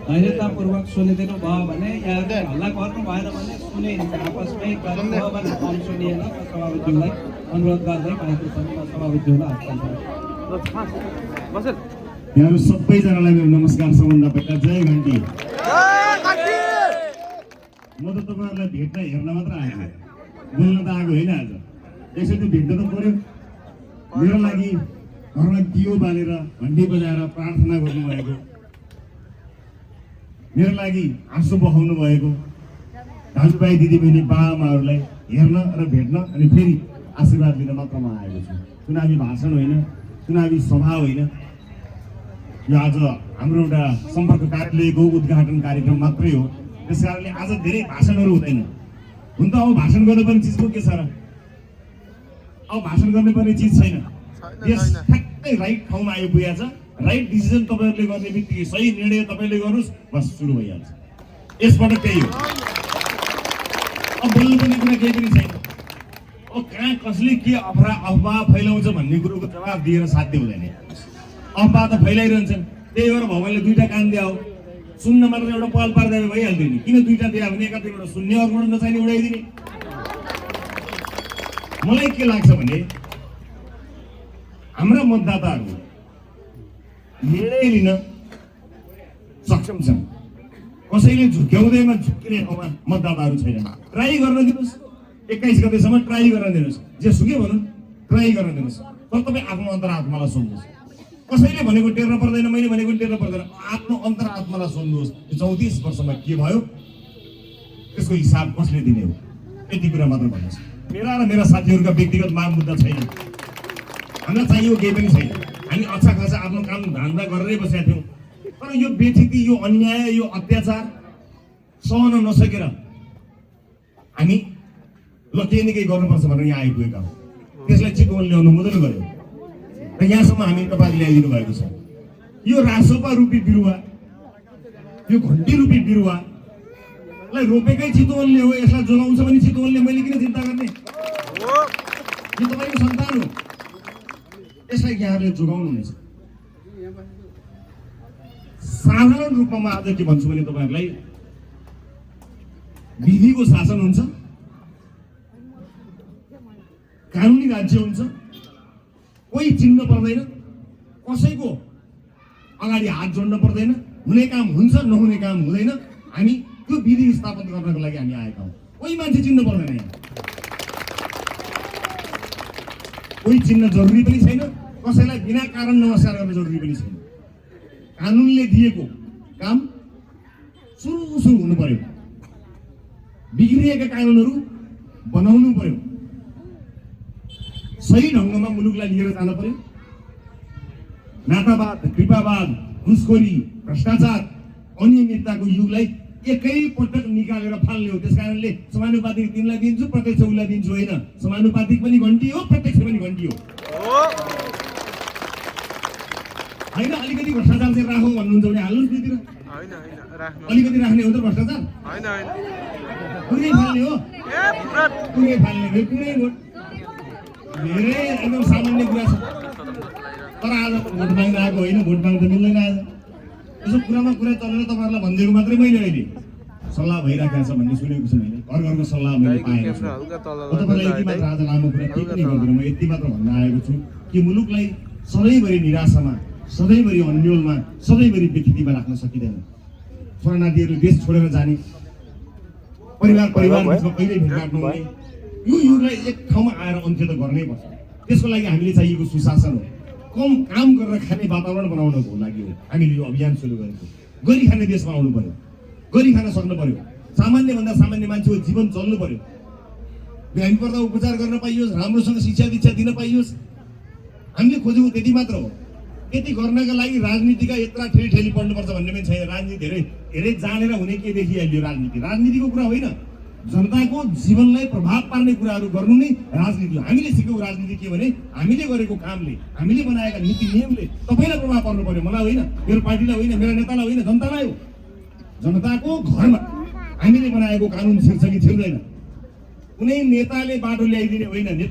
धैर्यतापूर्वक सुनिदिनु भयो भने यहाँले हल्ला गर्नु भएन भने सुनिन्छ आपसमै भयो भने कम सुनिएन सभापतिज्यूलाई अनुरोध गर्दै भएको सभापतिज्यूलाई हस्तान्तरण। यहाँहरू सबैजनालाई मेरो नमस्कार। सबभन्दा पहिला जय घन्टी। म त तपाईँहरूलाई भेट्न हेर्न मात्र आएको, बोल्न त आएको होइन। आज यसरी भेट्न त पर्यो। मेरो लागि घरमा दियो बालेर घन्टी बजाएर प्रार्थना गर्नुभएको, मेरो लागि आँसु बगाउनु भएको दाजुभाइ दिदीबहिनी बाआमाहरूलाई हेर्न र भेट्न अनि फेरि आशीर्वाद लिन मात्र म आएको छु। चुनावी भाषण होइन, चुनावी सभा होइन। यो आज हाम्रो एउटा सम्पर्क कार्यालयको उद्घाटन कार्यक्रम मात्रै हो। त्यस कारणले आज धेरै भाषणहरू हुँदैन। हुन त अब भाषण गर्नुपर्ने चिज पो के छ र? अब भाषण गर्नुपर्ने चिज छैन। यस ठ्याक्कै राइट ठाउँमा आइपुगेको छ। राइट डिसिजन तपाईँहरूले गर्ने बित्तिकै सही निर्णय तपाईँले गर्नुहोस्, बस सुरु भइहाल्छ। यसबाट त्यही हो। अब बोल्नुपर्ने कुरा केही पनि छैन। अब कहाँ कसले के अफवाह फैलाउँछ भन्ने कुरोको जवाब दिएर साध्य हुँदैन। अफवाह त फैलाइरहन्छन्। त्यही भएर भगवान्ले दुईटा कान दियो, सुन्न मात्र एउटा पहल पार्दा भइहाल्थ्यो नि। किन दुईटा दियो भने एकातिरबाट सुन्ने अर्कोबाट नचाहिने उडाइदिने। मलाई के लाग्छ भने हाम्रा मतदाताहरू निर्णय लिन सक्षम छन्। कसैले झुक्याउँदैमा झुक्किने ठाउँमा मतदाताहरू छैनन्। ट्राई गर्न दिनुहोस्, 21 गतेसम्म ट्राई गर्न दिनुहोस्। जेसुकै भनौँ ट्राई गर्न दिनुहोस्। तर तपाईँ आफ्नो अन्तरात्मालाई सोध्नुहोस्। कसैले भनेको टेर्न पर्दैन, मैले भनेको टेर्न पर्दैन। आफ्नो अन्तरात्मालाई सोध्नुहोस्। 34 वर्षमा के भयो त्यसको हिसाब कसले दिने हो? यति कुरा मात्र भन्नुहोस्। मेरा र मेरा साथीहरूका व्यक्तिगत माग मुद्दा छैन। हामीलाई चाहियो केही पनि छैन। हामी अच्छा खासा आफ्नो काम धन्दा गरेरै बसेका थियौँ। तर यो बेठिकी, यो अन्याय, यो अत्याचार सहन नसकेर हामी ल केही न केही गर्नुपर्छ भनेर यहाँ आइपुगेका हौँ। त्यसलाई चितवनले अनुमोदन गर्यो र यहाँसम्म हामी तपाईँले ल्याइदिनु भएको छ। यो रासोपा रूपी बिरुवा, यो घन्टी रूपी बिरुवालाई रोपेकै चितवनले हो। यसलाई जोगाउँछ भने चितवनले, मैले किन चिन्ता गर्ने? यो तपाईँको सन्तान हो। यसलाई यहाँले जोगाउनु हुनेछ। साधारण रूपमा म आज के भन्छु भने तपाईँहरूलाई विधिको शासन हुन्छ, कानुनी राज्य हुन्छ। कोही चिन्न पर्दैन, कसैको अगाडि हात जोड्न पर्दैन। हुने काम हुन्छ, नहुने काम हुँदैन। हामी त्यो विधि स्थापन गर्नको लागि हामी आएका हौँ। कोही मान्छे चिन्न पर्दैन। यहाँ कोही चिन्न जरुरी पनि छैन। कसैलाई बिना कारण नमस्कार गर्न जरुरी पनि छैन। कानुनले दिएको काम सुरु हुनु पर्यो। बिग्रिएका कानुनहरू बनाउनु पर्यो। सही ढङ्गमा मुलुकलाई लिएर जान पर्यो। नातावाद, कृपावाद, घुसखोरी, भ्रष्टाचार, अनियमितताको युगलाई एकैपटक निकालेर फाल्ने हो। त्यस कारणले समानुपातिक तिनलाई दिन्छु, प्रत्यक्ष उसलाई दिन्छु होइन। समानुपातिक पनि घन्टी हो, प्रत्यक्ष पनि घन्टी हो होइन। अलिकति भ्रष्टाचार चाहिँ राखौँ भन्नुहुन्छ भने हाल्नुहोस् दुईतिर। अलिकति राख्ने हो त भ्रष्टाचार? पुरै फाल्ने हो? पुरै फाल्ने, पुरै भोट। धेरै एकदम सामान्य कुरा छ। तर आज भोट माग्न आएको होइन, भोट माग्न त मिल्दैन। आज यसो कुरामा कुरा चलेर तपाईँहरूलाई भनिदिएको मात्रै मैले अहिले सल्लाह भइरहेको छ भन्ने सुनेको छु। मैले घर घरको सल्लाह मैले पाएको छु। तपाईँलाई यति मात्र आज लामो कुरा केही पनि गर्दिनँ। म यति मात्र भन्न आएको छु कि मुलुकलाई सधैँभरि निराशामा, सधैँभरि अन्यलमा, सधैँभरि विकृतिमा राख्न सकिँदैन। शरणार्थीहरू देश छोडेर जाने, परिवार बिचमा कहिल्यै भेटघाट नहुने, यो युगलाई एक ठाउँमा आएर अन्त्य त गर्नै पर्छ। त्यसको लागि हामीले चाहिएको सुशासन हो। कम काम गरेर खाने वातावरण बनाउनको लागि हो हामीले यो अभियान सुरु गरेको। गरी खाने देश बनाउनु पर्यो, गरी खान सक्नु पर्यो। सामान्यभन्दा सामान्य मान्छेको जीवन चल्नु पर्यो। बिरामी पर्दा उपचार गर्न पाइयोस्, राम्रोसँग शिक्षा दीक्षा दिन पाइयोस्। हामीले खोजेको त्यति मात्र हो। त्यति गर्नका लागि राजनीतिका यत्रा ठेली पर्नुपर्छ भन्ने पनि छैन। राजनीति धेरै जानेर हुने के देखिहाल्यो? राजनीतिको कुरा होइन। जनताको जीवनलाई प्रभाव पार्ने कुराहरू गर्नु नै राजनीति हो। हामीले सिकेको राजनीति के भने हामीले गरेको कामले, हामीले बनाएका नीति नियमले तपाईँलाई प्रभाव पर्नु पर्यो। मलाई होइन, मेरो पार्टीलाई होइन, मेरो नेतालाई होइन, जनतालाई हो। जनताको घरमा हामीले बनाएको कानुन छिर्छ कि छिर्दैन? कुनै नेताले बाटो ल्याइदिने होइन। नेता